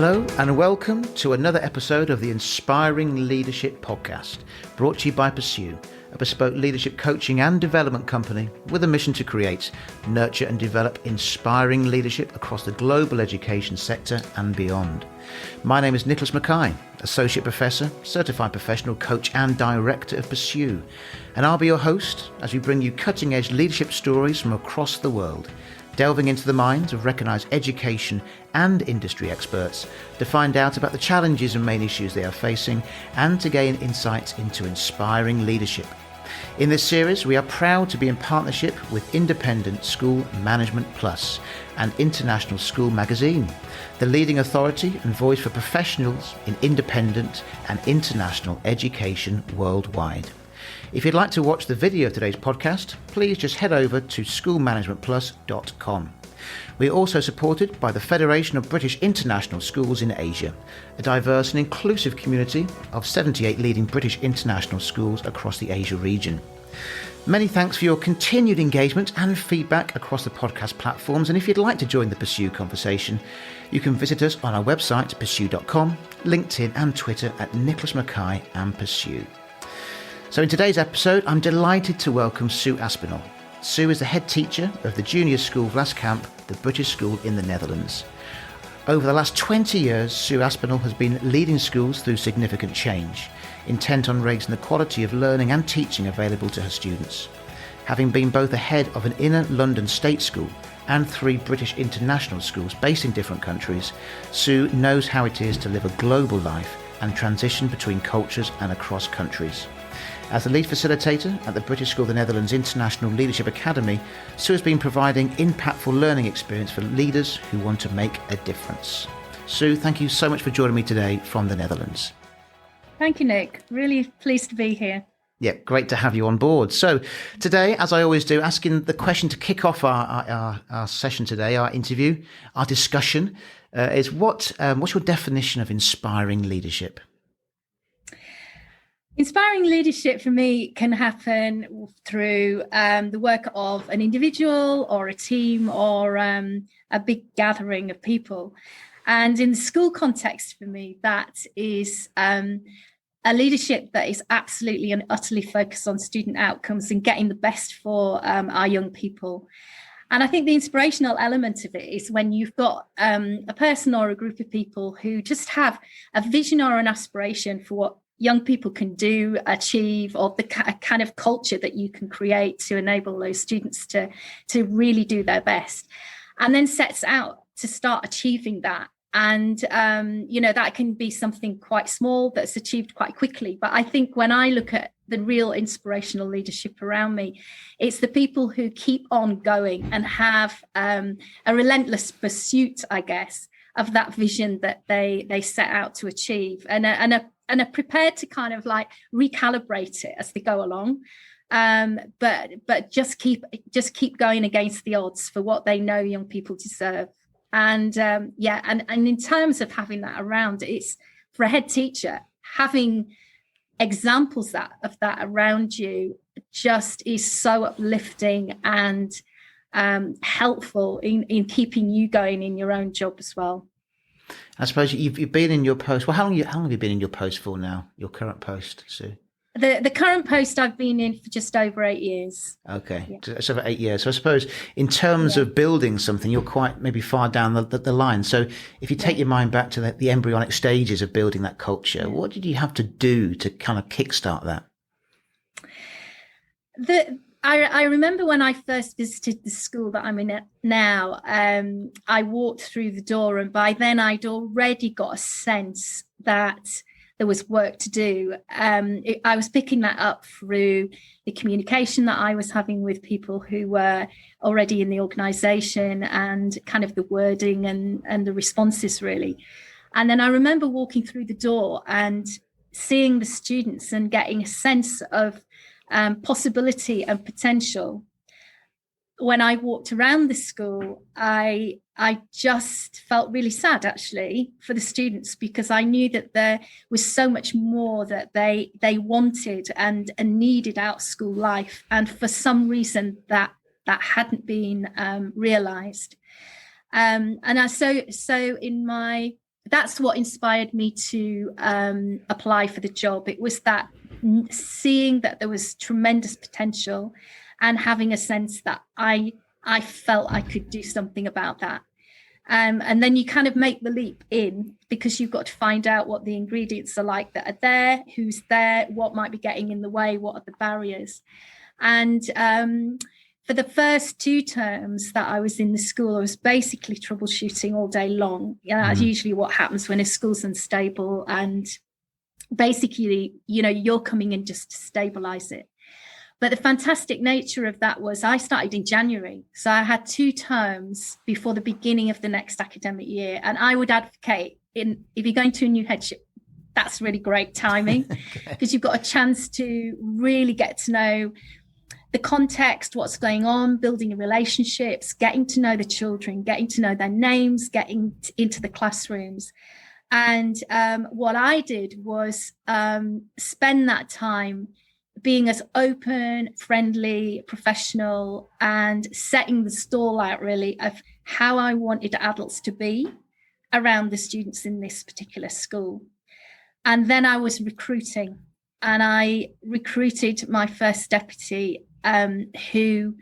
Hello and welcome to another episode of the Inspiring Leadership Podcast, brought to you by Pursue, a bespoke leadership coaching and development company with a mission to create, nurture and develop inspiring leadership across the global education sector and beyond. My name is Nicholas Mackay, Associate Professor, Certified Professional Coach and Director of Pursue, and I'll be your host as we bring you cutting-edge leadership stories from across the world, delving into the minds of recognised education and industry experts to find out about the challenges and main issues they are facing and to gain insights into inspiring leadership. In this series, we are proud to be in partnership with Independent School Management Plus and International School Magazine, the leading authority and voice for professionals in independent and international education worldwide. If you'd like to watch the video of today's podcast, please just head over to schoolmanagementplus.com. We are also supported by the Federation of British International Schools in Asia, a diverse and inclusive community of 78 leading British international schools across the Asia region. Many thanks for your continued engagement and feedback across the podcast platforms, and if you'd like to join the Pursue conversation, you can visit us on our website, pursue.com, LinkedIn and Twitter at Nicholas Mackay and Pursue. So in today's episode, I'm delighted to welcome Sue Aspinall. Sue is the head teacher of the junior school Vlaskamp, the British school in the Netherlands. Over the last 20 years, Sue Aspinall has been leading schools through significant change, intent on raising the quality of learning and teaching available to her students. Having been both the head of an inner London state school and 3 British international schools based in different countries, Sue knows how it is to live a global life and transition between cultures and across countries. As the lead facilitator at the British School of the Netherlands International Leadership Academy, Sue has been providing impactful learning experience for leaders who want to make a difference. Sue, thank you so much for joining me today from the Netherlands. Thank you, Nick. Really pleased to be here. Yeah, great to have you on board. So today, as I always do, asking the question to kick off our session today, our interview, our discussion, is what's your definition of inspiring leadership? Inspiring leadership for me can happen through the work of an individual or a team or a big gathering of people. And in the school context for me, that is a leadership that is absolutely and utterly focused on student outcomes and getting the best for our young people. And I think the inspirational element of it is when you've got a person or a group of people who just have a vision or an aspiration for what young people can do, achieve, or the kind of culture that you can create to enable those students to really do their best, and then sets out to start achieving that. And, that can be something quite small that's achieved quite quickly. But I think when I look at the real inspirational leadership around me, it's the people who keep on going and have a relentless pursuit, I guess, of that vision that they set out to achieve, and are prepared to kind of like recalibrate it as they go along, but just keep going against the odds for what they know young people deserve. And and in terms of having that around, it's for a head teacher, having examples of that around you just is so uplifting and helpful in keeping you going in your own job as well. I suppose you've been in your post. Well, how long have you been in your post for now? Your current post, Sue? The current post I've been in for just over 8 years. Okay, yeah. Just over 8 years. So I suppose in terms of building something, you're quite maybe far down the line. So if you take your mind back to the embryonic stages of building that culture, what did you have to do to kind of kickstart that? I remember when I first visited the school that I'm in now, I walked through the door, and by then I'd already got a sense that there was work to do. I was picking that up through the communication that I was having with people who were already in the organisation and kind of the wording and the responses, really. And then I remember walking through the door and seeing the students and getting a sense of possibility and potential. When I walked around the school, I just felt really sad, actually, for the students, because I knew that there was so much more that they wanted and needed out of school life, and for some reason that hadn't been realised. So in my that's what inspired me to apply for the job. It was that seeing that there was tremendous potential and having a sense that I felt I could do something about that. And then you kind of make the leap in, because you've got to find out what the ingredients are like that are there, who's there, what might be getting in the way, what are the barriers. And for the first 2 terms that I was in the school, I was basically troubleshooting all day long. That's usually what happens when a school's unstable. And basically, you're coming in just to stabilize it. But the fantastic nature of that was I started in January. So I had 2 terms before the beginning of the next academic year. And I would advocate, if you're going to a new headship, that's really great timing, because you've got a chance to really get to know the context, what's going on, building relationships, getting to know the children, getting to know their names, getting into the classrooms. And what I did was spend that time being as open, friendly, professional, and setting the stall out really of how I wanted adults to be around the students in this particular school. And then I was recruiting, and I recruited my first deputy, who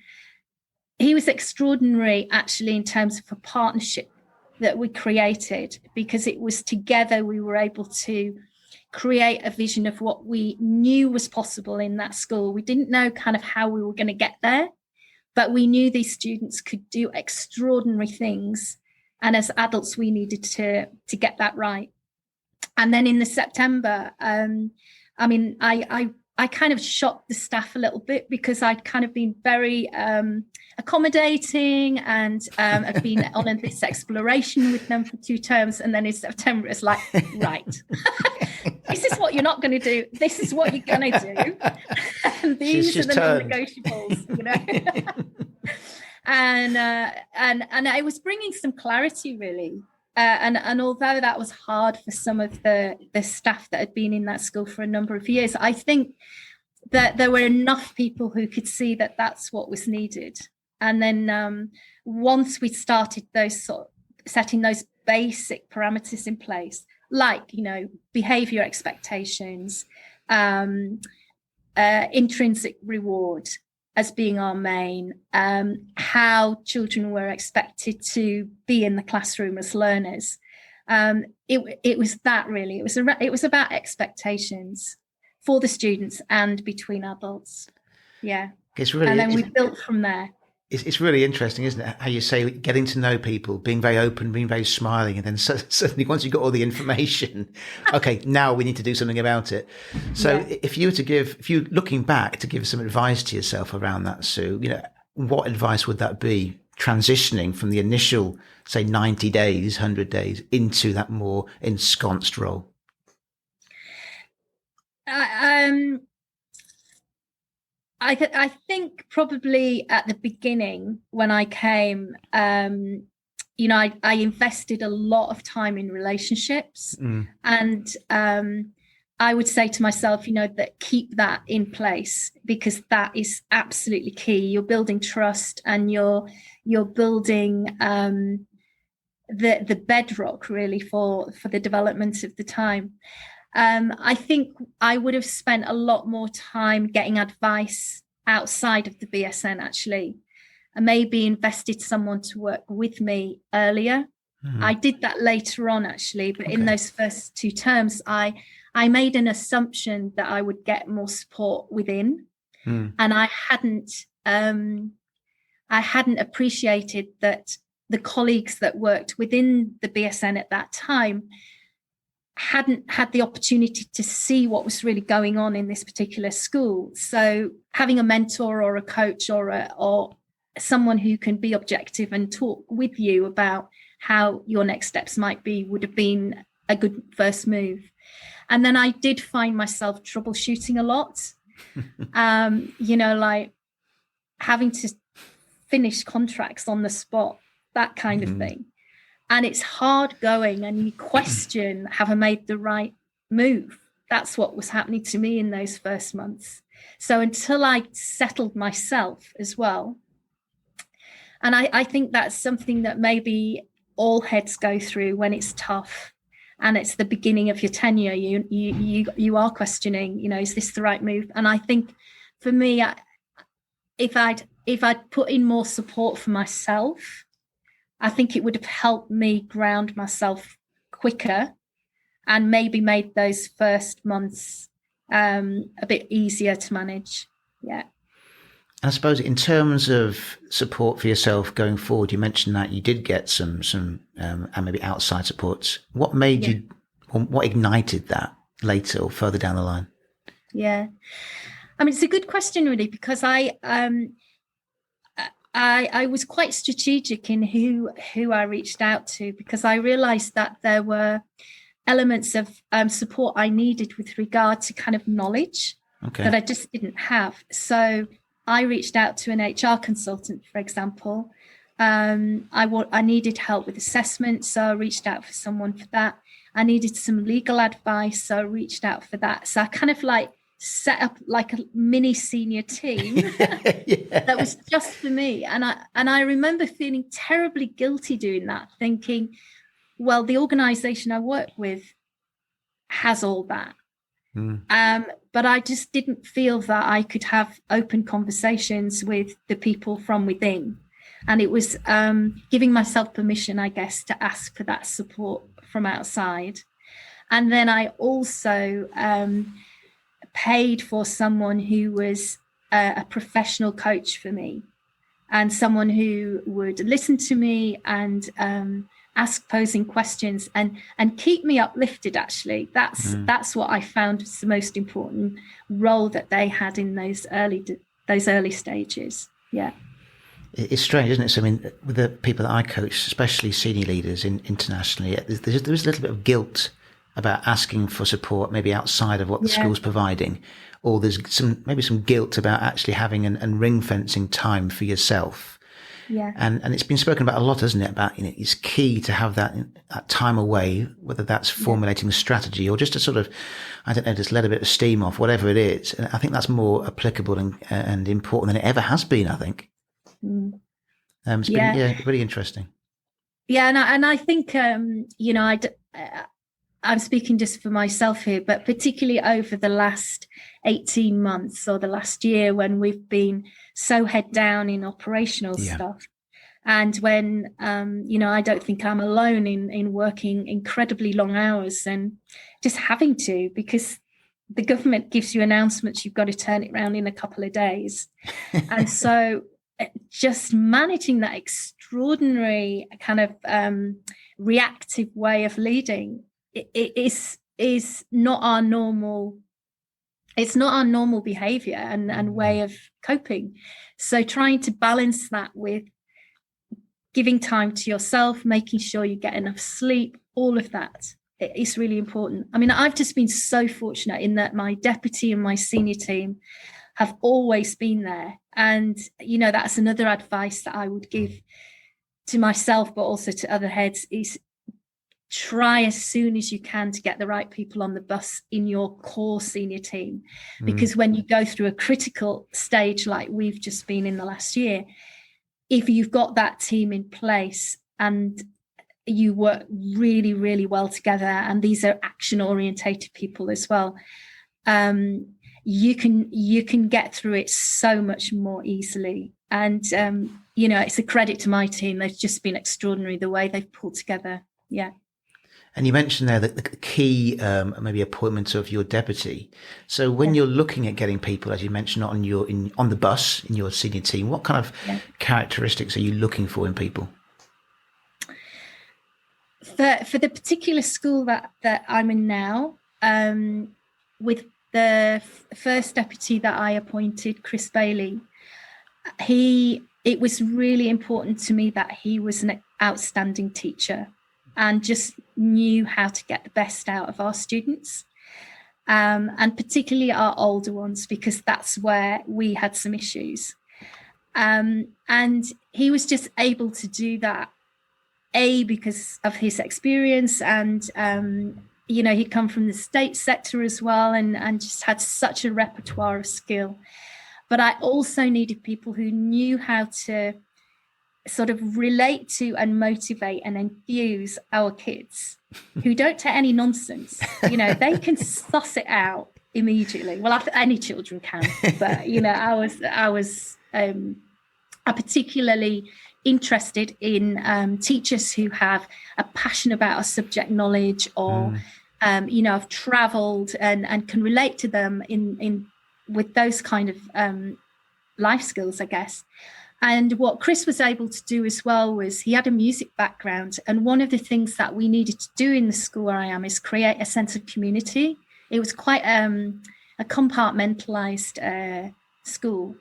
he was extraordinary actually in terms of a partnership that we created, because it was together we were able to create a vision of what we knew was possible in that school. We didn't know kind of how we were going to get there, but we knew these students could do extraordinary things. And as adults, we needed to get that right. And then in the September, I kind of shocked the staff a little bit, because I'd kind of been very accommodating and I've been on this exploration with them for 2 terms. And then in September, it's like, right, this is what you're not going to do. This is what you're going to do. And these are the non-negotiables, and I was bringing some clarity, really. And although that was hard for some of the staff that had been in that school for a number of years, I think that there were enough people who could see that that's what was needed. And then once we started setting those basic parameters in place, like, behavior expectations, intrinsic reward as being our main, how children were expected to be in the classroom as learners. It was that really. It was about expectations for the students and between adults. Yeah. And then we built from there. It's really interesting, isn't it? How you say getting to know people, being very open, being very smiling, and then suddenly once you've got all the information, okay, now we need to do something about it. So if you looking back to give some advice to yourself around that, Sue, what advice would that be, transitioning from the initial, say, 90 days, 100 days into that more ensconced role? I think probably at the beginning when I came, I invested a lot of time in relationships, and I would say to myself, that keep that in place, because that is absolutely key. You're building trust, and you're building the bedrock really for the development of the time. I think I would have spent a lot more time getting advice outside of the BSN, actually, and maybe invested someone to work with me earlier. I did that later on, actually, but in those first 2 terms, I made an assumption that I would get more support within, and I hadn't appreciated that the colleagues that worked within the BSN at that time hadn't had the opportunity to see what was really going on in this particular school. So having a mentor or a coach or someone who can be objective and talk with you about how your next steps might be would have been a good first move. And then I did find myself troubleshooting a lot, like having to finish contracts on the spot, that kind of thing. And it's hard going, and you question, have I made the right move? That's what was happening to me in those first months. So until I settled myself as well, and I think that's something that maybe all heads go through when it's tough. and it's the beginning of your tenure, you are questioning, is this the right move? And I think for me, if I'd put in more support for myself, I think it would have helped me ground myself quicker and maybe made those first months a bit easier to manage. Yeah. I suppose in terms of support for yourself going forward, you mentioned that you did get some and maybe outside support. What made you, what ignited that later or further down the line? Yeah. I mean, it's a good question, really, because I was quite strategic in who I reached out to, because I realized that there were elements of support I needed with regard to kind of knowledge that I just didn't have. So I reached out to an HR consultant, for example. I needed help with assessment, so I reached out for someone for that. I needed some legal advice, so I reached out for that. So I kind of like set up like a mini senior team that was just for me. And I remember feeling terribly guilty doing that, thinking, well, the organization I work with has all that. But I just didn't feel that I could have open conversations with the people from within. And it was giving myself permission, I guess, to ask for that support from outside. And then I also paid for someone who was a professional coach for me, and someone who would listen to me and ask posing questions and keep me uplifted. Actually, that's what I found was the most important role that they had in those early stages. Yeah. It's strange, isn't it? So, I mean, with the people that I coach, especially senior leaders internationally, there's a little bit of guilt about asking for support, maybe outside of what the school's providing, or there's maybe some guilt about actually having and ring fencing time for yourself. Yeah. And it's been spoken about a lot, isn't it? About, it's key to have that time away, whether that's formulating a strategy or just to sort of, I don't know, just let a bit of steam off, whatever it is. And I think that's more applicable and important than it ever has been, I think. It's been really interesting. Yeah, and I think I'm speaking just for myself here, but particularly over the last 18 months or the last year, when we've been so head down in operational stuff, and when I don't think I'm alone in working incredibly long hours and just having to, because the government gives you announcements, you've got to turn it around in a couple of days. And so just managing that extraordinary kind of reactive way of leading is not our normal. It's not our normal behavior and way of coping. So trying to balance that with giving time to yourself, making sure you get enough sleep, all of that is really important. I mean, I've just been so fortunate in that my deputy and my senior team have always been there. And, that's another advice that I would give to myself, but also to other heads, is try as soon as you can to get the right people on the bus in your core senior team. Because when you go through a critical stage like we've just been in the last year, if you've got that team in place and you work really, really well together, and these are action orientated people as well, you can get through it so much more easily. And it's a credit to my team. They've just been extraordinary, the way they've pulled together. Yeah. And you mentioned there that the key maybe appointment of your deputy. So when you're looking at getting people, as you mentioned, on the bus in your senior team, what kind of characteristics are you looking for in people? For the particular school that I'm in now, with the first deputy that I appointed, Chris Bailey, it was really important to me that he was an outstanding teacher and just knew how to get the best out of our students, and particularly our older ones, because that's where we had some issues. And he was just able to do that, because of his experience, and he'd come from the state sector as well, and just had such a repertoire of skill. But I also needed people who knew how to sort of relate to and motivate and enthuse our kids who don't take any nonsense. They can suss it out immediately. Well, any children can, but I was particularly interested in teachers who have a passion about a subject knowledge, or have travelled and can relate to them in with those kind of life skills, I guess. And what Chris was able to do as well was he had a music background. And one of the things that we needed to do in the school where I am is create a sense of community. It was quite a compartmentalized school.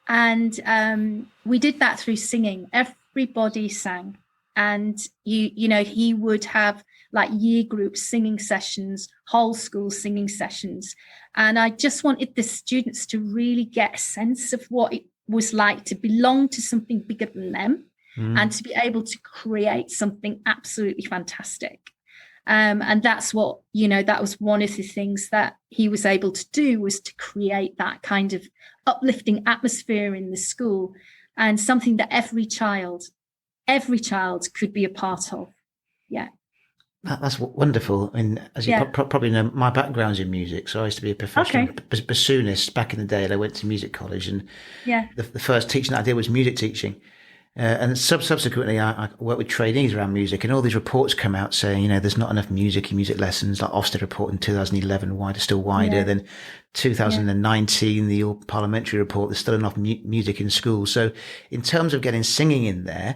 And we did that through singing. Everybody sang. And, he would have like year group singing sessions, whole school singing sessions. And I just wanted the students to really get a sense of what it was like to belong to something bigger than them and to be able to create something absolutely fantastic. And that's what, that was one of the things that he was able to do, was to create that kind of uplifting atmosphere in the school, and something that every child could be a part of. Yeah. That's wonderful. And as you probably know, my background's in music, so I used to be a professional bassoonist back in the day. And I went to music college, and the first teaching that I did was music teaching. And subsequently, I worked with trainees around music, and all these reports come out saying, there's not enough music lessons, like Ofsted report in 2011, wider, still wider. Yeah. Then 2019, the All Parliamentary report, there's still enough music in schools. So in terms of getting singing in there,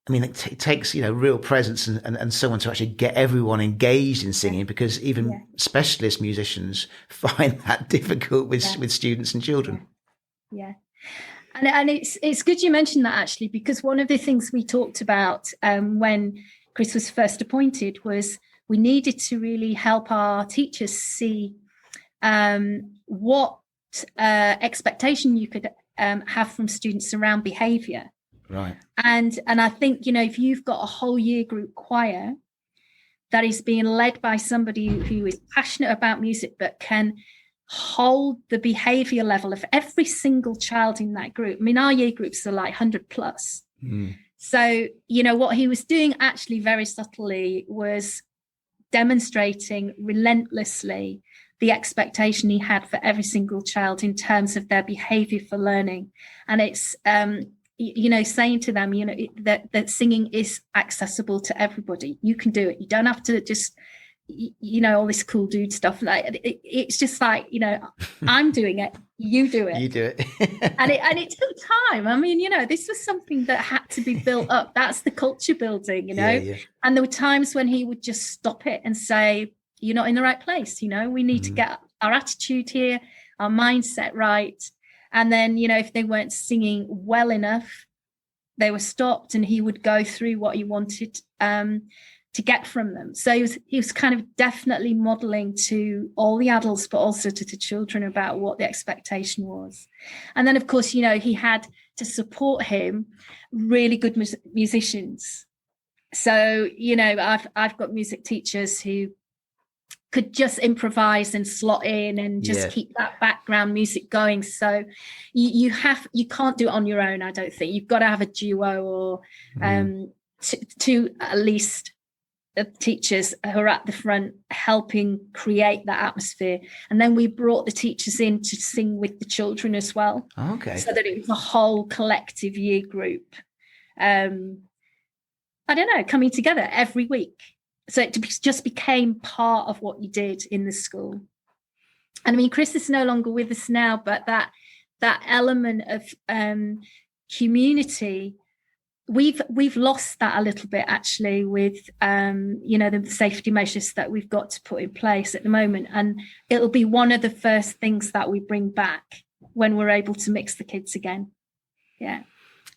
I mean, it takes, real presence and someone to actually get everyone engaged in singing, because even specialist musicians find that difficult with students and children. Yeah. And it's good you mentioned that, actually, because one of the things we talked about when Chris was first appointed was we needed to really help our teachers see what expectation you could have from students around behaviour. Right. And I think, if you've got a whole year group choir that is being led by somebody who is passionate about music but can hold the behavior level of every single child in that group. I mean, our year groups are like 100 plus. So, what he was doing actually very subtly was demonstrating relentlessly the expectation he had for every single child in terms of their behavior for learning. And it's saying to them, that singing is accessible to everybody. You can do it. You don't have to just, all this cool dude stuff. Like it's just like, I'm doing it. You do it. You do it. and it took time. I mean, this was something that had to be built up. That's the culture building, Yeah. And there were times when he would just stop it and say, you're not in the right place. We need to get our attitude here, our mindset right. And then, if they weren't singing well enough, they were stopped, and he would go through what he wanted to get from them. So he was kind of definitely modelling to all the adults, but also to the children, about what the expectation was. And then, of course, he had to support him really good musicians. So, I've got music teachers who could just improvise and slot in and just keep that background music going. So you can't do it on your own, I don't think. You've got to have a duo or two at least teachers who are at the front helping create that atmosphere. And then we brought the teachers in to sing with the children as well. Okay. So that it was a whole collective year group. Coming together every week. So it just became part of what you did in the school. And I mean, Chris is no longer with us now, but that element of community, we've lost that a little bit, actually, with the safety measures that we've got to put in place at the moment. And it'll be one of the first things that we bring back when we're able to mix the kids again. Yeah.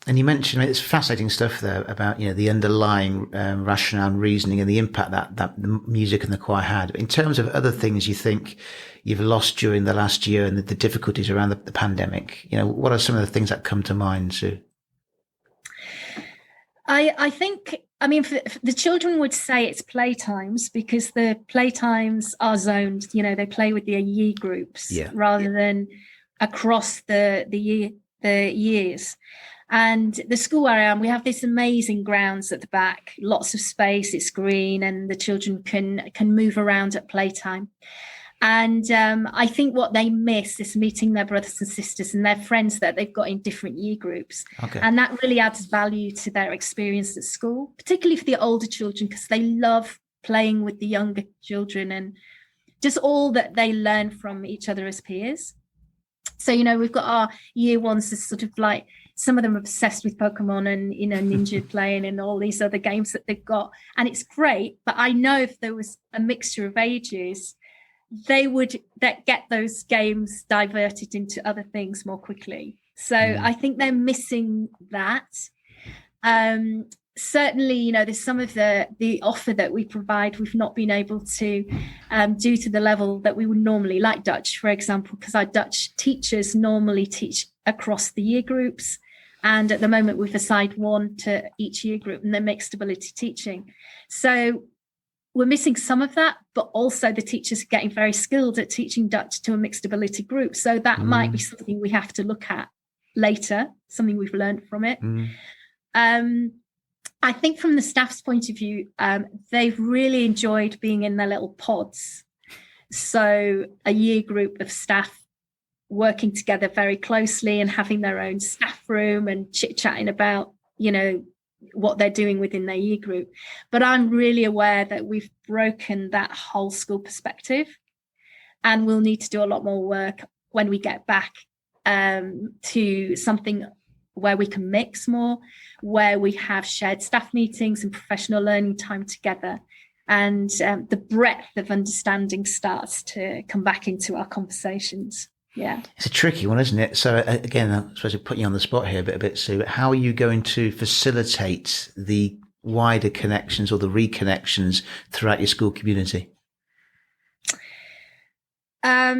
And you mentioned, it's fascinating stuff there about, the underlying rationale and reasoning and the impact that the music and the choir had. In terms of other things you think you've lost during the last year and the difficulties around the pandemic, what are some of the things that come to mind, Sue? I think, the children would say it's playtimes, because the playtimes are zoned, they play with their year groups rather than across the years. And the school where I am, we have this amazing grounds at the back, lots of space, it's green, and the children can move around at playtime. And I think what they miss is meeting their brothers and sisters and their friends that they've got in different year groups. Okay. And that really adds value to their experience at school, particularly for the older children, because they love playing with the younger children and just all that they learn from each other as peers. So, we've got our year ones as sort of like, some of them are obsessed with Pokemon and, Ninja playing and all these other games that they've got. And it's great. But I know if there was a mixture of ages, they would get those games diverted into other things more quickly. So I think they're missing that. Certainly, there's some of the offer that we provide we've not been able to do to the level that we would normally, like Dutch, for example, because our Dutch teachers normally teach across the year groups. And at the moment, we've assigned one to each year group, and they're mixed ability teaching. So we're missing some of that, but also the teachers are getting very skilled at teaching Dutch to a mixed ability group. So that might be something we have to look at later, something we've learned from it. I think from the staff's point of view, they've really enjoyed being in their little pods. So a year group of staff working together very closely and having their own staff room and chit-chatting about, what they're doing within their year group. But I'm really aware that we've broken that whole school perspective, and we'll need to do a lot more work when we get back to something where we can mix more, where we have shared staff meetings and professional learning time together. And the breadth of understanding starts to come back into our conversations. Yeah. It's a tricky one, isn't it? So again, I'm supposed to put you on the spot here a bit, Sue. How are you going to facilitate the wider connections or the reconnections throughout your school community? As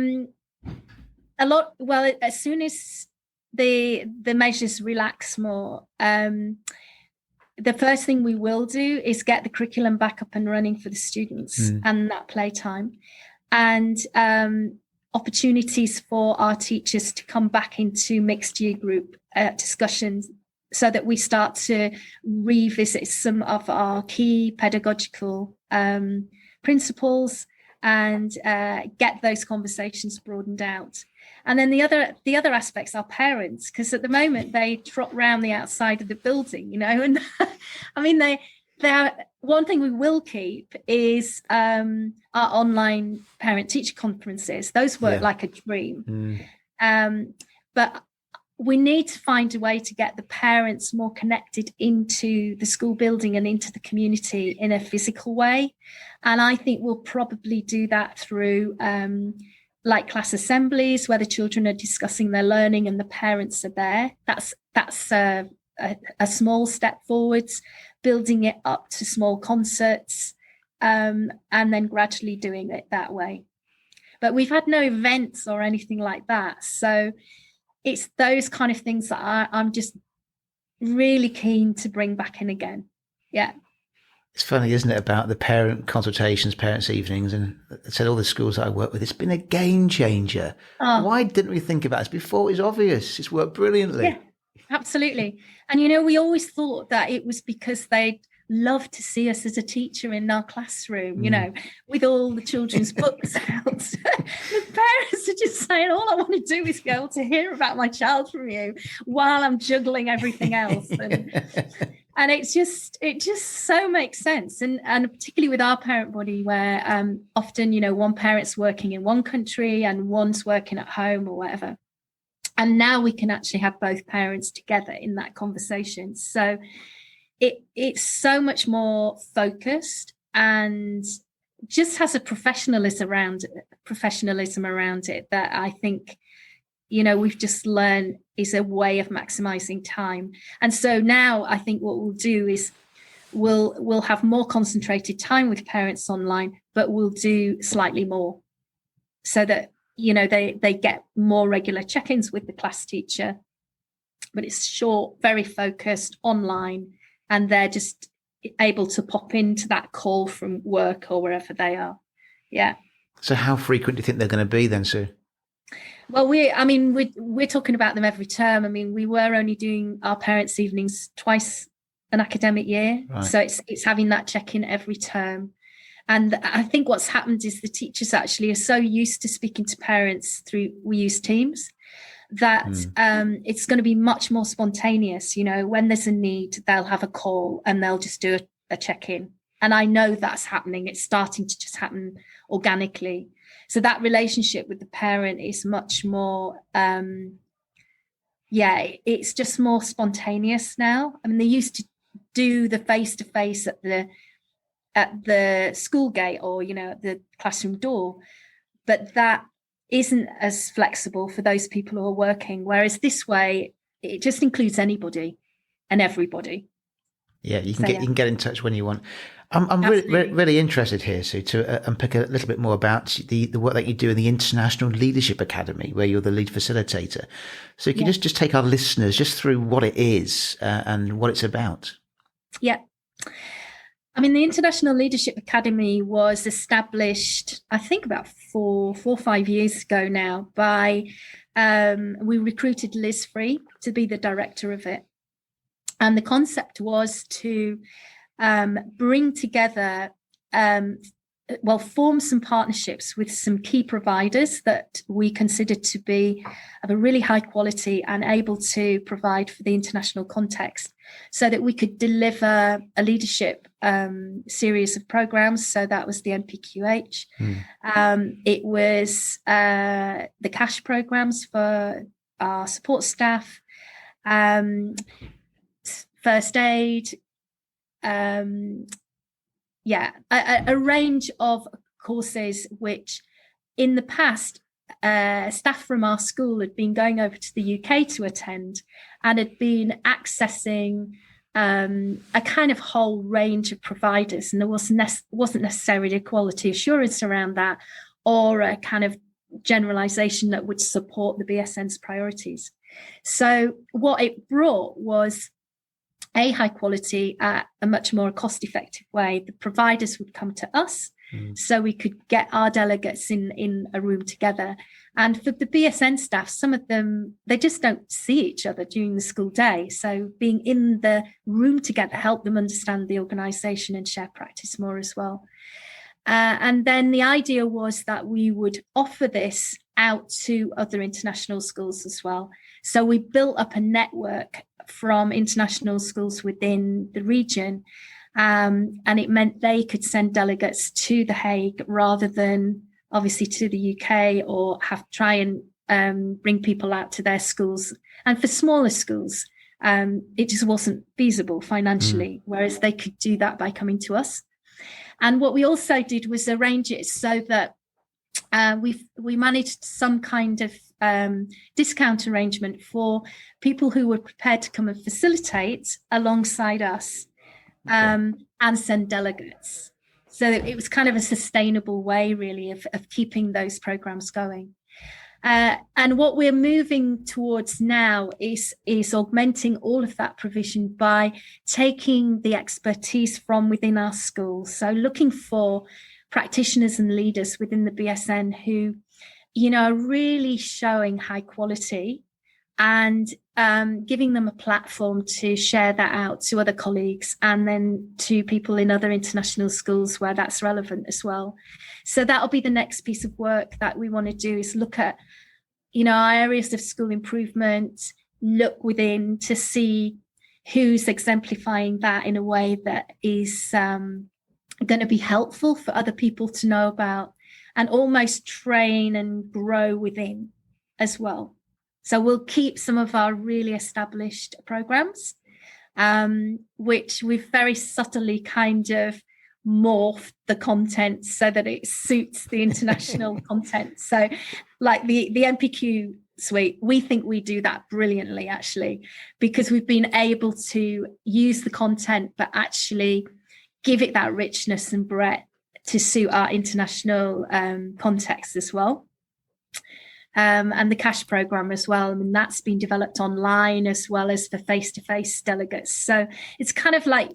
soon as the measures relax more, the first thing we will do is get the curriculum back up and running for the students and that playtime, and opportunities for our teachers to come back into mixed year group discussions, so that we start to revisit some of our key pedagogical principles and get those conversations broadened out. And then the other aspects are parents, because at the moment they trot round the outside of the building, and I mean, they are. One thing we will keep is our online parent-teacher conferences. Those work like a dream. But we need to find a way to get the parents more connected into the school building and into the community in a physical way. And I think we'll probably do that through like class assemblies, where the children are discussing their learning and the parents are there. That's a small step forwards, building it up to small concerts, and then gradually doing it that way. But we've had no events or anything like that. So it's those kind of things that I'm just really keen to bring back in again. Yeah. It's funny, isn't it, about the parent consultations, parents' evenings, and I said all the schools that I work with, it's been a game changer. Why didn't we think about this before? It was obvious. It's worked brilliantly. Yeah, absolutely. And, we always thought that it was because they'd love to see us as a teacher in our classroom, with all the children's books out. The parents are just saying, all I want to do is be able to hear about my child from you while I'm juggling everything else. And it just so makes sense. And particularly with our parent body, where often, one parent's working in one country and one's working at home or whatever. And now we can actually have both parents together in that conversation. So it's so much more focused and just has a professionalism around it that I think, we've just learned is a way of maximizing time. And so now I think what we'll do is we'll have more concentrated time with parents online, but we'll do slightly more so that, they get more regular check-ins with the class teacher, but it's short, very focused online, and they're just able to pop into that call from work or wherever they are. Yeah. So how frequent do you think they're going to be then, Sue? Well, we're talking about them every term. I mean, we were only doing our parents' evenings twice an academic year. Right. So it's having that check-in every term. And I think what's happened is the teachers actually are so used to speaking to parents we use Teams, that it's going to be much more spontaneous. You know, when there's a need, they'll have a call and they'll just do a check-in. And I know that's happening. It's starting to just happen organically. So that relationship with the parent is much more, it's just more spontaneous now. I mean, they used to do the face-to-face at the school gate or, you know, at the classroom door, but that isn't as flexible for those people who are working. Whereas this way, it just includes anybody and everybody. Yeah, you can get in touch when you want. I'm really interested here, Sue, to unpick a little bit more about the work that you do in the International Leadership Academy, where you're the lead facilitator. So can you just take our listeners just through what it is and what it's about? Yeah. I mean, the International Leadership Academy was established, I think, about 4 or 5 years ago now we recruited Liz Free to be the director of it. And the concept was to bring together, form some partnerships with some key providers that we considered to be of a really high quality and able to provide for the international context, so that we could deliver a leadership series of programs. So that was the NPQH. It was the cash programs for our support staff, first aid, a range of courses which in the past staff from our school had been going over to the UK to attend and had been accessing a kind of whole range of providers, and there wasn't necessarily a quality assurance around that or a kind of generalization that would support the BSN's priorities. So what it brought was a high quality at a much more cost-effective way. The providers would come to us, so we could get our delegates in a room together. And for the BSN staff, some of them, they just don't see each other during the school day. So being in the room together helped them understand the organisation and share practice more as well. And then the idea was that we would offer this out to other international schools as well. So we built up a network from international schools within the region, and it meant they could send delegates to The Hague rather than obviously to the UK or try and bring people out to their schools. And for smaller schools, it just wasn't feasible financially, whereas they could do that by coming to us. And what we also did was arrange it so that we managed some kind of discount arrangement for people who were prepared to come and facilitate alongside us, and send delegates. So it was kind of a sustainable way, really, of keeping those programs going. And what we're moving towards now is augmenting all of that provision by taking the expertise from within our schools. So looking for practitioners and leaders within the BSN who, you know, are really showing high quality and giving them a platform to share that out to other colleagues and then to people in other international schools where that's relevant as well. So that'll be the next piece of work that we want to do, is look at, you know, our areas of school improvement, look within to see who's exemplifying that in a way that is going to be helpful for other people to know about, and almost train and grow within as well. So we'll keep some of our really established programs, which we've very subtly kind of morphed the content so that it suits the international content. So like the NPQ suite, we think we do that brilliantly, actually, because we've been able to use the content, but actually give it that richness and breadth to suit our international context as well. And the cash program as well. I mean, that's been developed online as well as for face-to-face delegates. So it's kind of like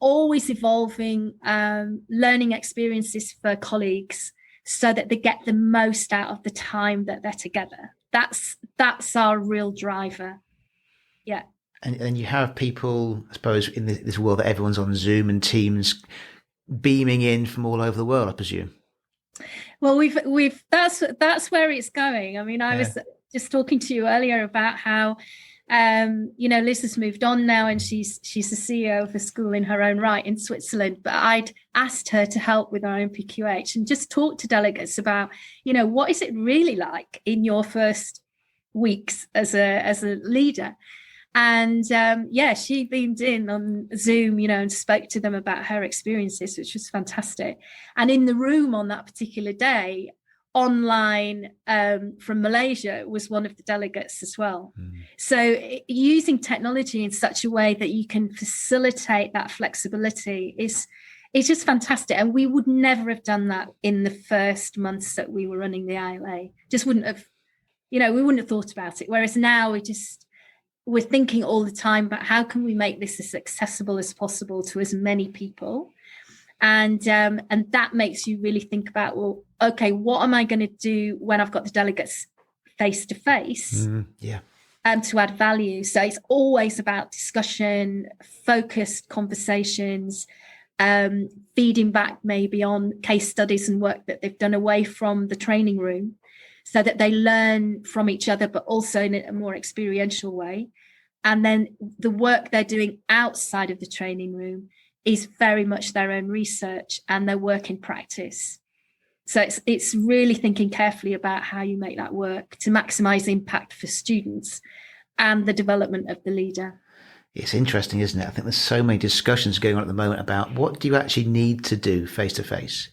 always evolving learning experiences for colleagues so that they get the most out of the time that they're together. That's our real driver. Yeah. And you have people, I suppose, in this world that everyone's on Zoom and Teams, beaming in from all over the world, I presume. Well, that's where it's going. I mean, I was just talking to you earlier about how, Liz has moved on now, and she's the CEO of a school in her own right in Switzerland. But I'd asked her to help with our MPQH and just talk to delegates about, what is it really like in your first weeks as a leader. And she beamed in on Zoom, and spoke to them about her experiences, which was fantastic. And in the room on that particular day, online from Malaysia, was one of the delegates as well. So using technology in such a way that you can facilitate that flexibility is just fantastic. And we would never have done that in the first months that we were running the ILA. Just wouldn't have, we wouldn't have thought about it. Whereas now we're thinking all the time about how can we make this as accessible as possible to as many people. And that makes you really think about, well, okay, what am I going to do when I've got the delegates face to face to add value? So it's always about discussion, focused conversations, feeding back maybe on case studies and work that they've done away from the training room, so that they learn from each other, but also in a more experiential way. And then the work they're doing outside of the training room is very much their own research and their work in practice. So it's really thinking carefully about how you make that work to maximize impact for students and the development of the leader. It's interesting, isn't it? I think there's so many discussions going on at the moment about what do you actually need to do face to face,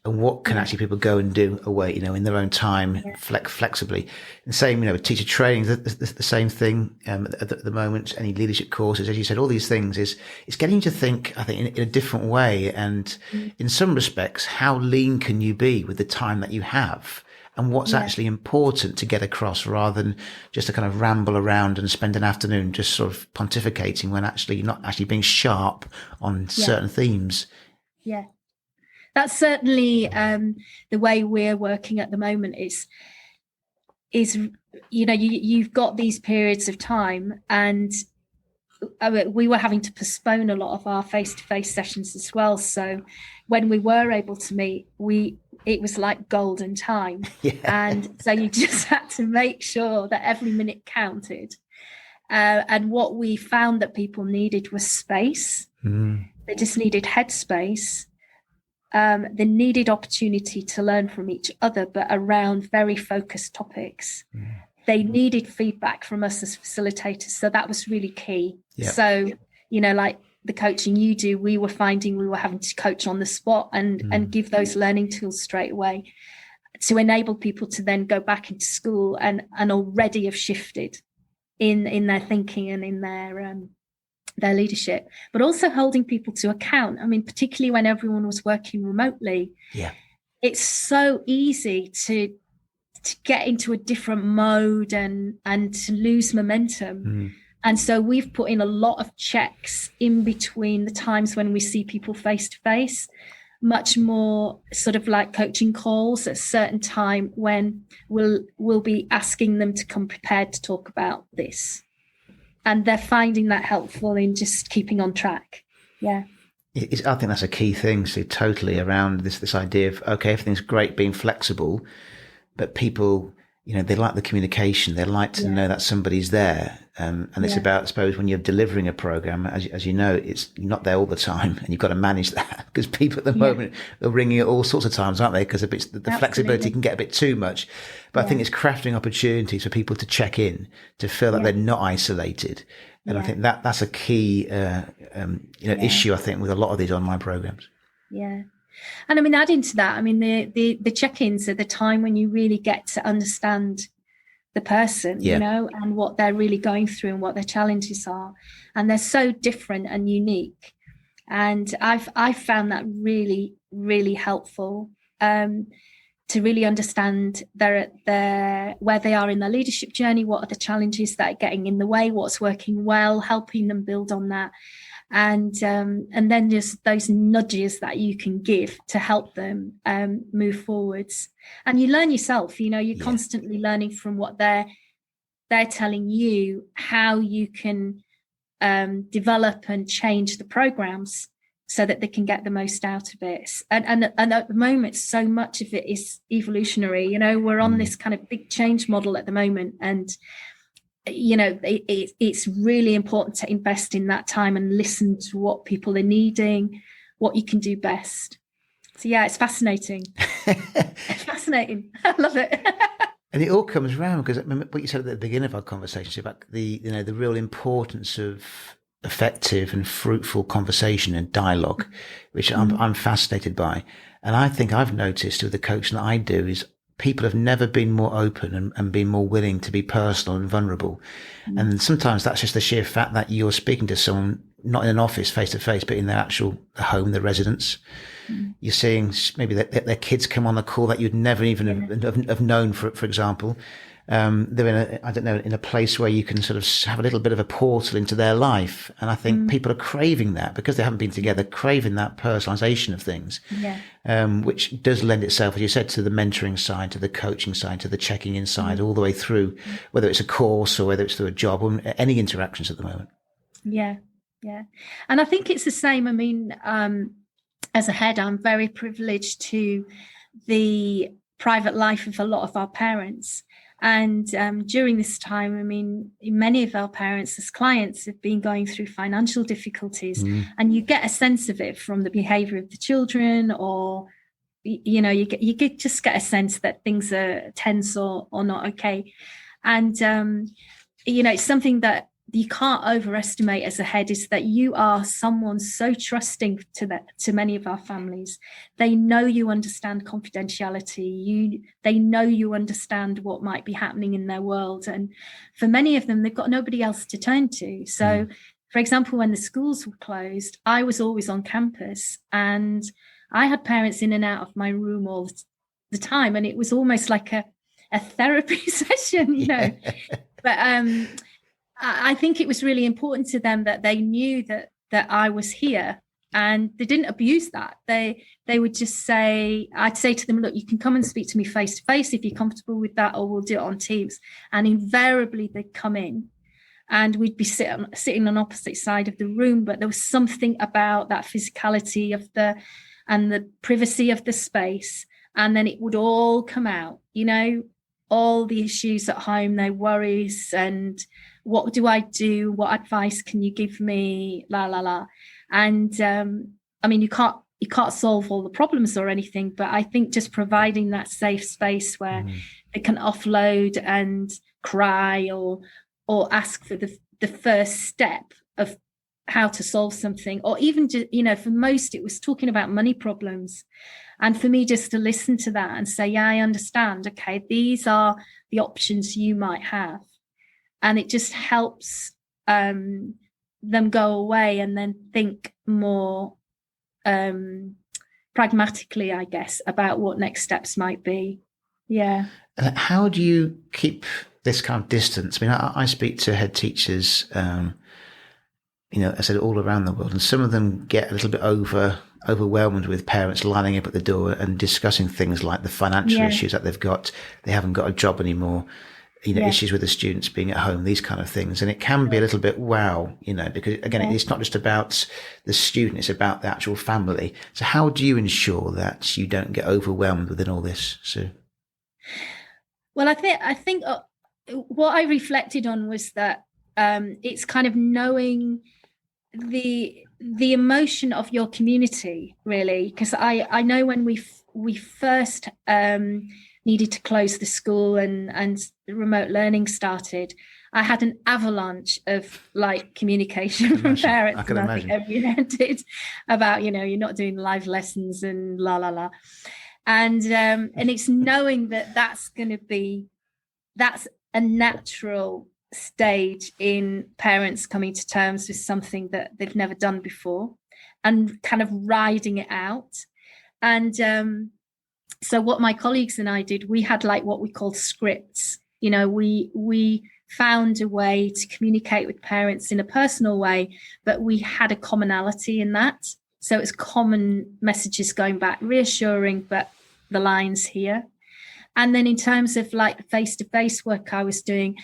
and what can actually people go and do away, in their own time, flexibly. And same, with teacher training, the same thing at the moment. Any leadership courses, as you said, all these things it's getting you to think, I think, in a different way. And in some respects, how lean can you be with the time that you have? And what's actually important to get across, rather than just to kind of ramble around and spend an afternoon just sort of pontificating when actually you're not actually being sharp on certain themes. Yeah, that's certainly the way we're working at the moment is you've got these periods of time, and we were having to postpone a lot of our face-to-face sessions as well. So when we were able to meet, it was like golden time. And so you just had to make sure that every minute counted. And what we found that people needed was space. They just needed headspace. They needed opportunity to learn from each other, but around very focused topics. They needed feedback from us as facilitators. So that was really key. So, like the coaching you do, we were finding we were having to coach on the spot and give those learning tools straight away to enable people to then go back into school and already have shifted in their thinking and in their leadership, but also holding people to account. I mean, particularly when everyone was working remotely, it's so easy to get into a different mode and to lose momentum. And so we've put in a lot of checks in between the times when we see people face to face, much more sort of like coaching calls at a certain time when we'll be asking them to come prepared to talk about this. And they're finding that helpful in just keeping on track. I think that's a key thing. So totally around this idea of, okay, everything's great being flexible, but people, they like the communication. They like to know that somebody's there. And it's about, I suppose, when you're delivering a program, as you know, you're not there all the time, and you've got to manage that, because people at the moment are ringing at all sorts of times, aren't they? Because the flexibility can get a bit too much. But I think it's crafting opportunities for people to check in, to feel that they're not isolated. And I think that's a key, issue, I think, with a lot of these online programs. And I mean, adding to that, I mean, the check-ins are the time when you really get to understand the person, and what they're really going through and what their challenges are. And they're so different and unique. And I've found that really, really helpful to to really understand their where they are in their leadership journey, what are the challenges that are getting in the way, what's working well, helping them build on that. And then just those nudges that you can give to help them move forwards. And you learn yourself, you're constantly learning from what they're telling you, how you can develop and change the programs so that they can get the most out of it. And at the moment, so much of it is evolutionary. We're on this kind of big change model at the moment, and it's really important to invest in that time and listen to what people are needing, what you can do best. So it's fascinating. It's fascinating. I love it. And it all comes around because what you said at the beginning of our conversation about the real importance of effective and fruitful conversation and dialogue, which I'm fascinated by. And I think I've noticed with the coaching that I do is people have never been more open and been more willing to be personal and vulnerable. And sometimes that's just the sheer fact that you're speaking to someone, not in an office face to face, but in their actual home, their residence. You're seeing maybe that their kids come on the call that you'd never even have known, for example. They're in a place where you can sort of have a little bit of a portal into their life. And I think people are craving that because they haven't been together, craving that personalization of things, which does lend itself, as you said, to the mentoring side, to the coaching side, to the checking in side, all the way through, whether it's a course or whether it's through a job or any interactions at the moment. Yeah. And I think it's the same. I mean, as a head, I'm very privileged to the private life of a lot of our parents. And during this time, I mean, many of our parents as clients have been going through financial difficulties, and you get a sense of it from the behavior of the children, or, you just get a sense that things are tense or not okay. And, it's something that you can't overestimate as a head, is that you are someone so trusting to many of our families. They know you understand confidentiality. They know you understand what might be happening in their world. And for many of them, they've got nobody else to turn to. So, for example, when the schools were closed, I was always on campus, and I had parents in and out of my room all the time. And it was almost like a therapy session, But I think it was really important to them that they knew that I was here, and they didn't abuse that. They would just say, I'd say to them, look, you can come and speak to me face to face if you're comfortable with that, or we'll do it on Teams. And invariably they'd come in, and we'd be sitting on opposite side of the room, but there was something about that physicality of and the privacy of the space. And then it would all come out, all the issues at home, their worries, and what do I do? What advice can you give me? La la la. And I mean, you can't solve all the problems or anything, but I think just providing that safe space where they can offload and cry or ask for the first step of how to solve something, or even just, for most it was talking about money problems. And for me, just to listen to that and say, I understand. Okay, these are the options you might have. And it just helps them go away and then think more pragmatically, I guess, about what next steps might be. Yeah. How do you keep this kind of distance? I mean, I speak to head teachers, I said all around the world, and some of them get a little bit overwhelmed with parents lining up at the door and discussing things like the financial issues that they've got. They haven't got a job anymore. Issues with the students being at home, these kind of things. And it can be a little bit, because again, it's not just about the student, it's about the actual family. So how do you ensure that you don't get overwhelmed within all this, Sue? Well, I think what I reflected on was that it's kind of knowing the emotion of your community, really, because I know when we first needed to close the school and the remote learning started, I had an avalanche of communication from parents. I can imagine. I think everyone did about, you're not doing live lessons and la la la. And it's knowing that that's a natural stage in parents coming to terms with something that they've never done before and kind of riding it out. And So what my colleagues and I did, we had like what we called scripts. We found a way to communicate with parents in a personal way, but we had a commonality in that. So it's common messages going back, reassuring, but the lines here. And then in terms of like the face-to-face work I was doing,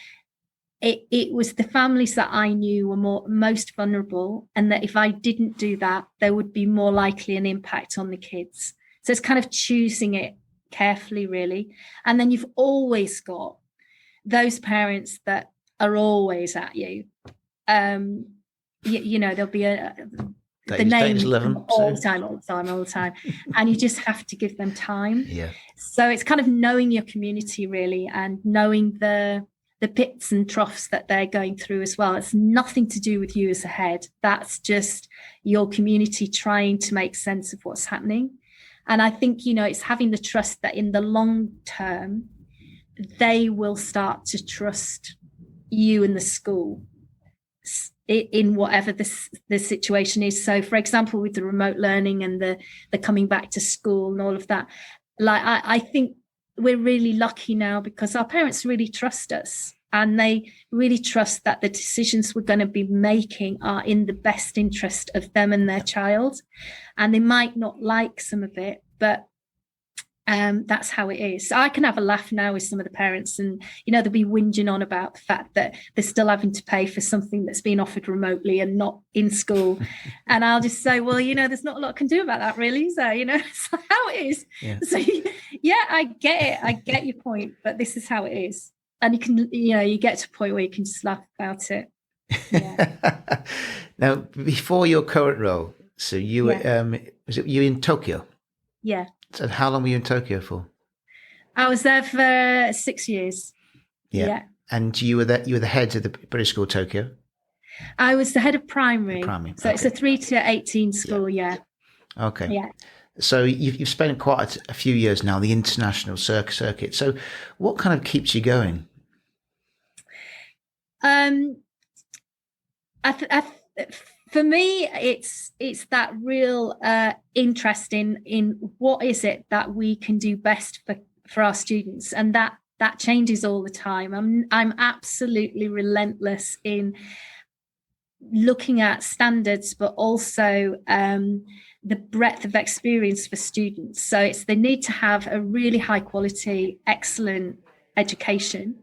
it was the families that I knew were most vulnerable, and that if I didn't do that, there would be more likely an impact on the kids. So it's kind of choosing it carefully, really. And then you've always got those parents that are always at you. There'll be the names all the time. And you just have to give them time. Yeah. So it's kind of knowing your community, really, and knowing the pits and troughs that they're going through as well. It's nothing to do with you as a head. That's just your community trying to make sense of what's happening. And I think, it's having the trust that in the long term, they will start to trust you and the school in whatever the situation is. So, for example, with the remote learning and the coming back to school and all of that, like I think we're really lucky now because our parents really trust us, and they really trust that the decisions we're going to be making are in the best interest of them and their child. And they might not like some of it, but that's how it is. So I can have a laugh now with some of the parents, and they'll be whinging on about the fact that they're still having to pay for something that's been offered remotely and not in school. And I'll just say, well, there's not a lot I can do about that, really. So it's how it is. Yeah. So yeah, I get it. I get your point, but this is how it is. And you can, you get to a point where you can just laugh about it. Yeah. Now, before your current role, so you were, was it you in Tokyo? Yeah. So how long were you in Tokyo for? I was there for 6 years. Yeah. And you were the head of the British School Tokyo? I was the head of primary. So okay. It's a 3 to 18 school, yeah. Okay. Yeah. So you've spent quite a few years now on the international circuit. So what kind of keeps you going? For me, it's that real interest in what is it that we can do best for our students, and that changes all the time. I'm absolutely relentless in looking at standards, but also the breadth of experience for students. So it's the need to have a really high quality, excellent education.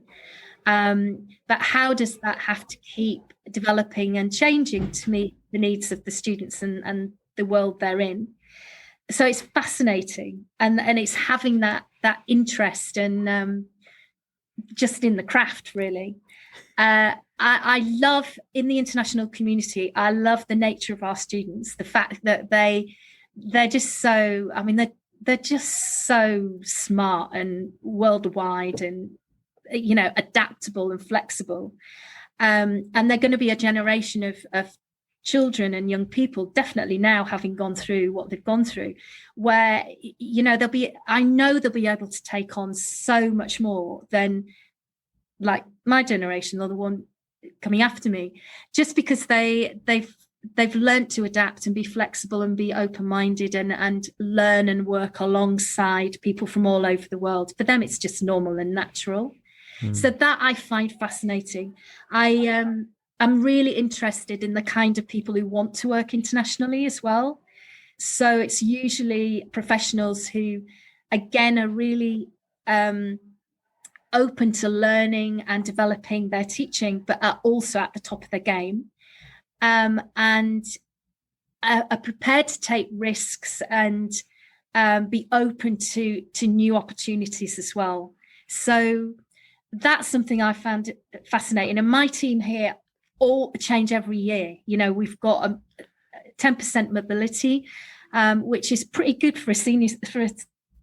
But how does that have to keep developing and changing to meet the needs of the students and the world they're in? So it's fascinating, and it's having that interest and just in the craft, really. I love, in the international community, I love the nature of our students, the fact that they're just so, they're just so smart and worldwide and adaptable and flexible. And they're going to be a generation of children and young people, definitely now having gone through what they've gone through, where, I know they'll be able to take on so much more than like my generation or the one coming after me, just because they've learned to adapt and be flexible and be open-minded and learn and work alongside people from all over the world. For them, it's just normal and natural. So that I find fascinating. I'm really interested in the kind of people who want to work internationally as well. So it's usually professionals who, again, are really open to learning and developing their teaching, but are also at the top of their game, and are prepared to take risks and be open to new opportunities as well. So that's something I found fascinating. And my team here all change every year. We've got a 10% mobility, which is pretty good for a senior.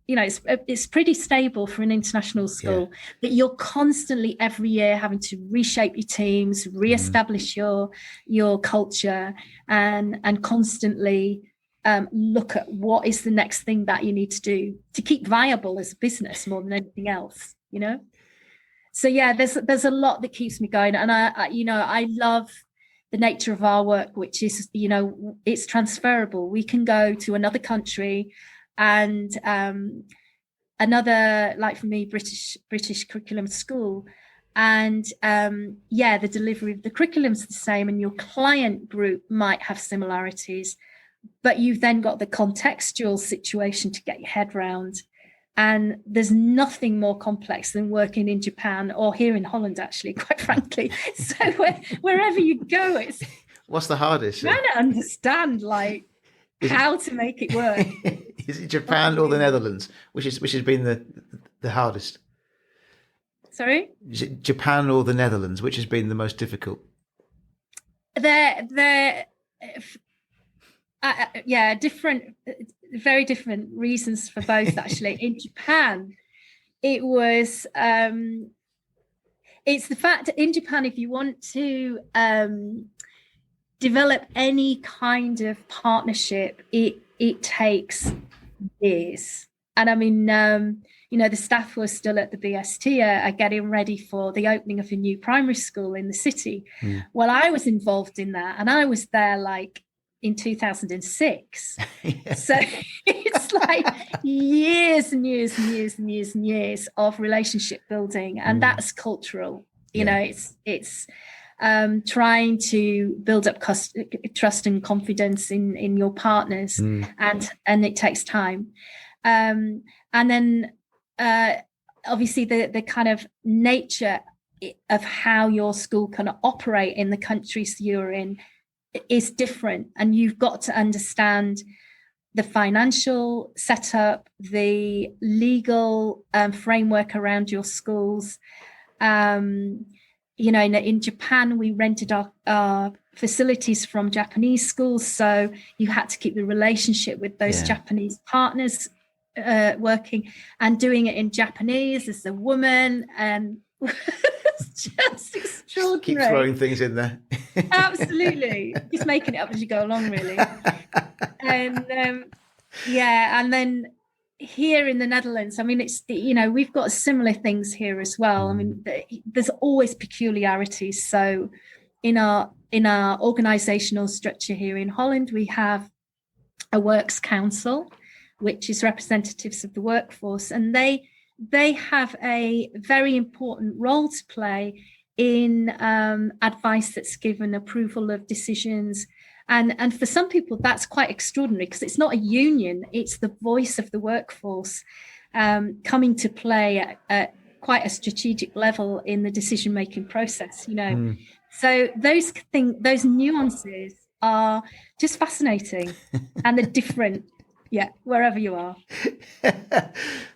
It's pretty stable for an international school. Yeah. But you're constantly every year having to reshape your teams, reestablish your culture, and constantly look at what is the next thing that you need to do to keep viable as a business more than anything else. So yeah, there's a lot that keeps me going, and I love the nature of our work, which is it's transferable. We can go to another country and another, like for me, British curriculum school. And the delivery of the curriculum's the same, and your client group might have similarities, but you've then got the contextual situation to get your head around. And there's nothing more complex than working in Japan, or here in Holland, actually, quite frankly. So wherever you go, it's what's the hardest? Trying to understand how to make it work. Is it Japan or the Netherlands? Which has been the hardest? Sorry? Is it Japan or the Netherlands? Which has been the most difficult? They're different, very different reasons for both, actually. In Japan, it was it's the fact that in Japan, if you want to develop any kind of partnership, it takes years. And I mean, the staff were still at the BST are getting ready for the opening of a new primary school in the city. Well, I was involved in that, and I was there in 2006. Yeah. So it's years and years and years and years and years of relationship building, and that's cultural. You know, it's trying to build up trust and confidence in your partners, and it takes time. And then obviously the kind of nature of how your school can operate in the countries you're in is different, and you've got to understand the financial setup, the legal framework around your schools. In Japan, we rented our facilities from Japanese schools, so you had to keep the relationship with those Japanese partners working, and doing it in Japanese as a woman, and it's just extraordinary. Keep throwing things in there. Absolutely, just making it up as you go along, really. And and then here in the Netherlands, I mean, it's, we've got similar things here as well. I mean, there's always peculiarities. So in our organizational structure here in Holland, we have a works council, which is representatives of the workforce, and they have a very important role to play in advice that's given, approval of decisions. And for some people, that's quite extraordinary, because it's not a union, it's the voice of the workforce coming to play at quite a strategic level in the decision-making process, So those nuances are just fascinating, and they're different, wherever you are.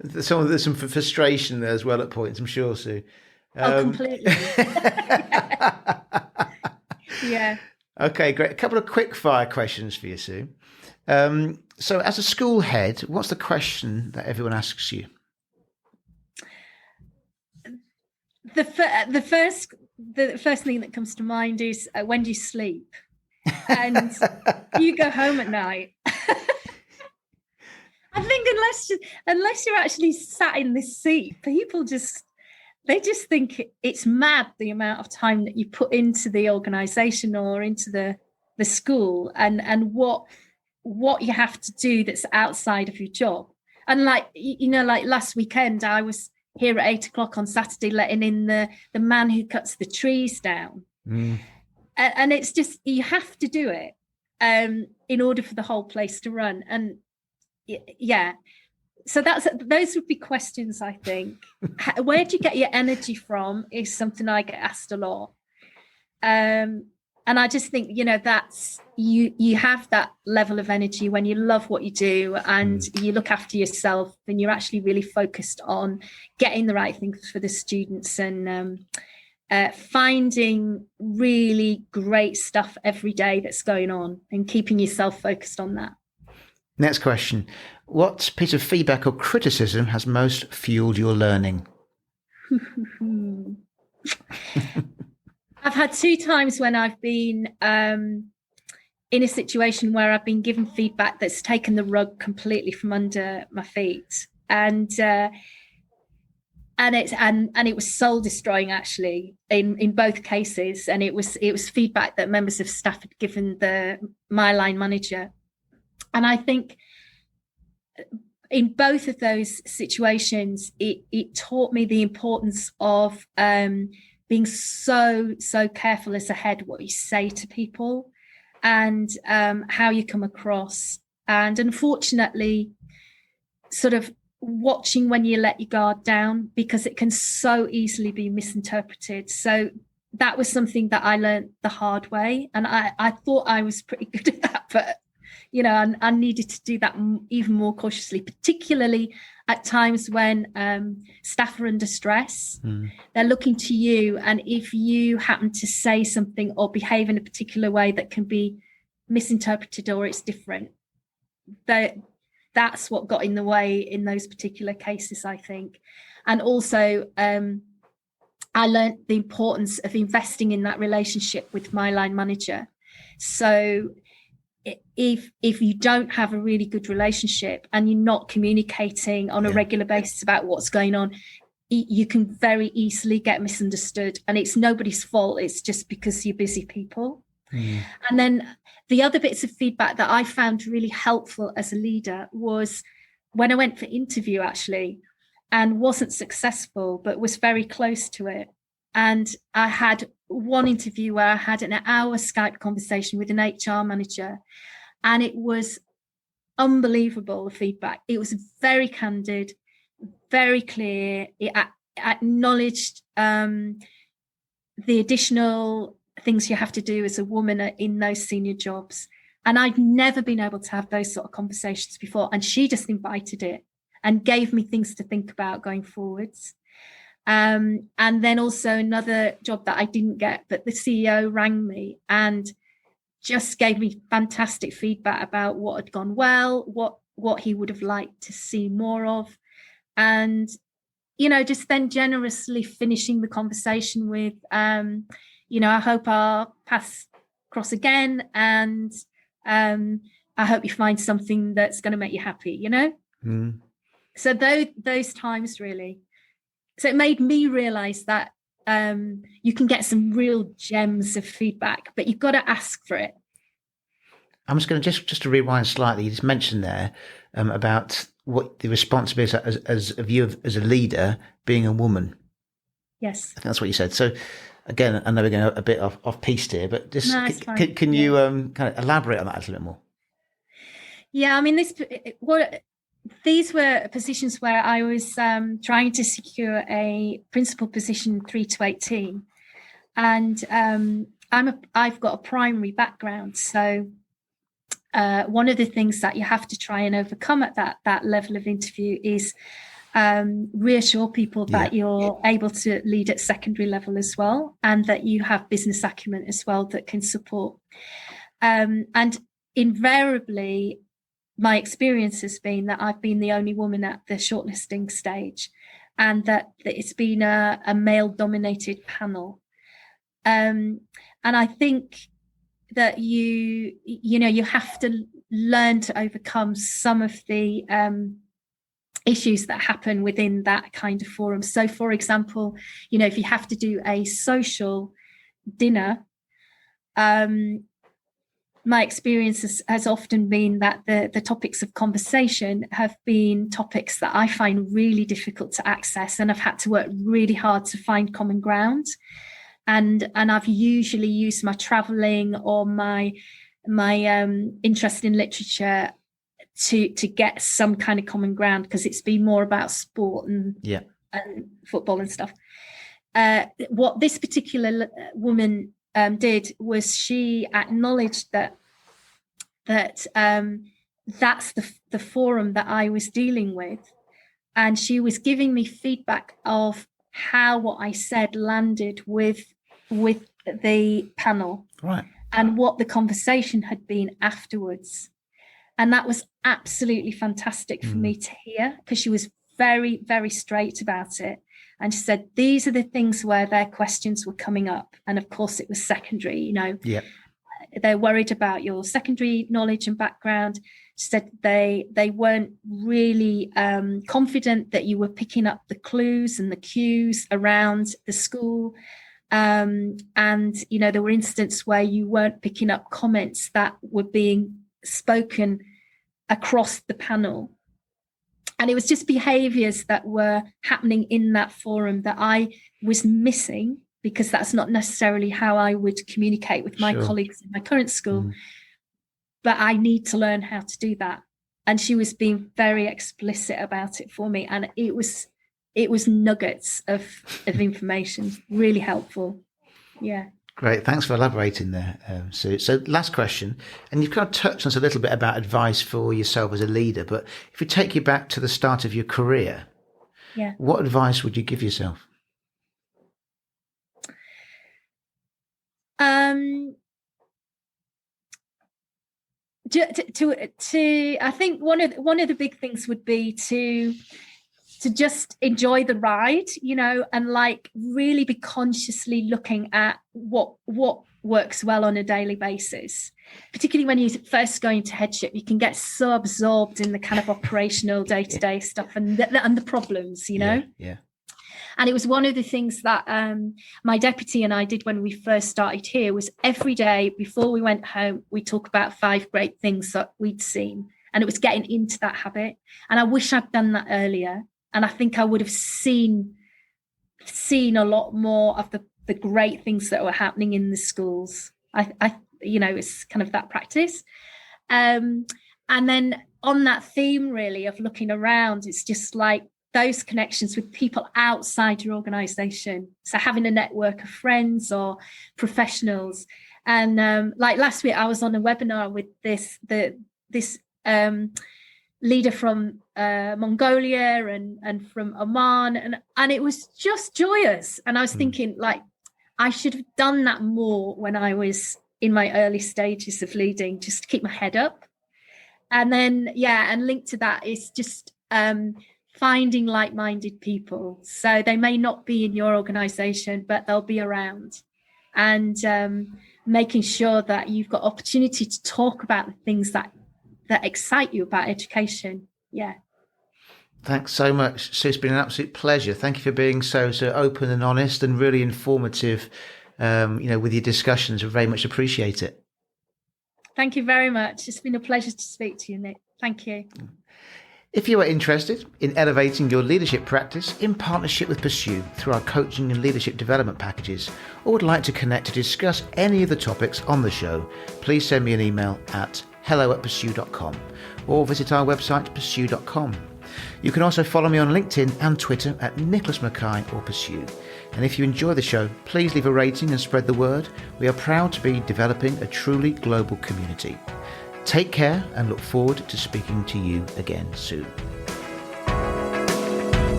There's some frustration there as well at points, I'm sure, Sue. Completely. Yeah. Okay, great. A couple of quick fire questions for you, Sue. So as a school head, what's the question that everyone asks you? The first thing that comes to mind is, when do you sleep? And you go home at night. I think unless you're actually sat in this seat, people just think it's mad, the amount of time that you put into the organization or into the school, and what you have to do that's outside of your job. And like last weekend, I was here at 8:00 on Saturday, letting in the man who cuts the trees down. And it's just, you have to do it in order for the whole place to run. And so those would be questions, I think. Where do you get your energy from is something I get asked a lot. And I just think, that's, you have that level of energy when you love what you do, and you look after yourself, and you're actually really focused on getting the right things for the students, and finding really great stuff every day that's going on, and keeping yourself focused on that. Next question. What piece of feedback or criticism has most fueled your learning? I've had 2 times when I've been in a situation where I've been given feedback that's taken the rug completely from under my feet, and it was soul destroying, actually, in both cases. And it was feedback that members of staff had given my line manager. And I think in both of those situations, it taught me the importance of being so careful as a head what you say to people, and how you come across, and unfortunately sort of watching when you let your guard down, because it can so easily be misinterpreted. So that was something that I learned the hard way, and I thought I was pretty good at that, but I needed to do that even more cautiously, particularly at times when staff are under stress. They're looking to you, and if you happen to say something or behave in a particular way that can be misinterpreted or it's different, that's what got in the way in those particular cases, I think. And also, I learned the importance of investing in that relationship with my line manager. So if you don't have a really good relationship and you're not communicating on a regular basis about what's going on, you can very easily get misunderstood, and it's nobody's fault. It's just because you're busy people. And then the other bits of feedback that I found really helpful as a leader was when I went for interview, actually, and wasn't successful, but was very close to it. And I had one interview where I had an hour Skype conversation with an HR manager, and it was unbelievable, the feedback. It was very candid, very clear. It acknowledged the additional things you have to do as a woman in those senior jobs. And I'd never been able to have those sort of conversations before. And she just invited it and gave me things to think about going forwards. And then also another job that I didn't get, but the CEO rang me and just gave me fantastic feedback about what had gone well, what he would have liked to see more of. And, just then generously finishing the conversation with, I hope our paths cross again, and I hope you find something that's going to make you happy, So those times really. So it made me realize that you can get some real gems of feedback, but you've got to ask for it. I'm just going to just to rewind slightly. You just mentioned there about what the responsibility as a view as a leader being a woman. Yes, I think that's what you said. So again, I know we're going a bit off piste here, but just can you kind of elaborate on that a little bit more? Yeah, I mean, these were positions where I was trying to secure a principal position 3 to 18, and I've got a primary background, so one of the things that you have to try and overcome at that level of interview is reassure people that you're able to lead at secondary level as well, and that you have business acumen as well that can support. And invariably, my experience has been that I've been the only woman at the shortlisting stage, and that it's been a male-dominated panel. And I think that you have to learn to overcome some of the issues that happen within that kind of forum. So, for example, if you have to do a social dinner, my experience has often been that the topics of conversation have been topics that I find really difficult to access, and I've had to work really hard to find common ground. And I've usually used my traveling or my interest in literature to get some kind of common ground, because it's been more about sport and football and stuff. What this particular woman did was she acknowledged that that's the forum that I was dealing with, and she was giving me feedback of how what I said landed with the panel, right, and what the conversation had been afterwards. And that was absolutely fantastic for me to hear, because she was very, very straight about it. And she said, these are the things where their questions were coming up. And of course, it was secondary, They're worried about your secondary knowledge and background. She said they weren't really confident that you were picking up the clues and the cues around the school. And, there were instances where you weren't picking up comments that were being spoken across the panel. And it was just behaviors that were happening in that forum that I was missing, because that's not necessarily how I would communicate with my colleagues in my current school. But I need to learn how to do that. And she was being very explicit about it for me. And it was nuggets of information, really helpful. Yeah. Great. Thanks for elaborating there, Sue. So last question, and you've kind of touched on us a little bit about advice for yourself as a leader, but if we take you back to the start of your career, what advice would you give yourself? I think one of the big things would be to just enjoy the ride, and like really be consciously looking at what works well on a daily basis. Particularly when you first go into headship, you can get so absorbed in the kind of operational day-to-day stuff and the problems, Yeah. And it was one of the things that my deputy and I did when we first started here, was every day before we went home, we talk about 5 great things that we'd seen. And it was getting into that habit. And I wish I'd done that earlier. And I think I would have seen a lot more of the great things that were happening in the schools. It's kind of that practice. And then on that theme, really, of looking around, it's just like those connections with people outside your organisation. So having a network of friends or professionals. And like last week, I was on a webinar with this leader from Mongolia and from Oman, and it was just joyous. And I was thinking, like, I should have done that more when I was in my early stages of leading, just to keep my head up. And then, and linked to that is just finding like-minded people. So they may not be in your organisation, but they'll be around, and making sure that you've got opportunity to talk about the things that excite you about education. Yeah. Thanks so much, Sue. It's been an absolute pleasure. Thank you for being so open and honest and really informative, with your discussions. I very much appreciate it. Thank you very much. It's been a pleasure to speak to you, Nick. Thank you. If you are interested in elevating your leadership practice in partnership with Pursue through our coaching and leadership development packages, or would like to connect to discuss any of the topics on the show, please send me an email at hello@pursue.com or visit our website pursue.com. You can also follow me on LinkedIn and Twitter at Nicholas Mackay or Pursue. And if you enjoy the show, please leave a rating and spread the word. We are proud to be developing a truly global community. Take care and look forward to speaking to you again soon.